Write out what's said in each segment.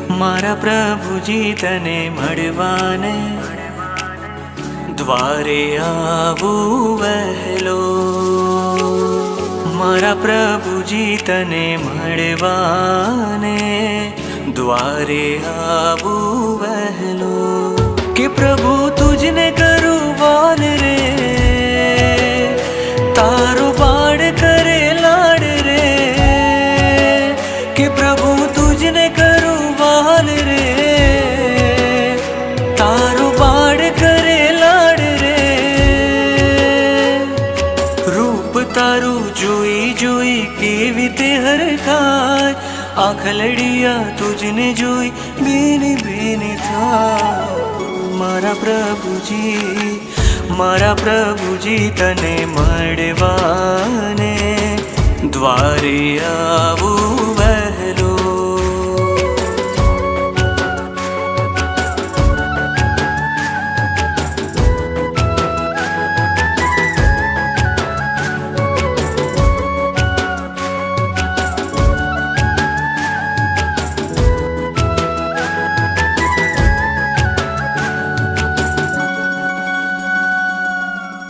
મારા પ્રભુજી તને મળવાને દ્વારે આવું વહેલો. મારા પ્રભુજી તને મળવાને દ્વારે આવું વહેલો. કે પ્રભુ તુજને કરું વાલ રે, તારો બાળ કરે લાડ રે. કે પ્રભુ તુજને કરું વાલ રે, તારો બાળ કરે લાડ રે. રૂપ તારું જોઈ જોઈ કેવી તે હરખાય, આંખલડિયા તુજને જોઈ બેની બેની થાય. મારા પ્રભુજી તને મળવાને દ્વારે આવું વહેલો.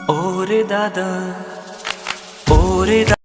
ઓરે દાદા, ઓરે દાદા.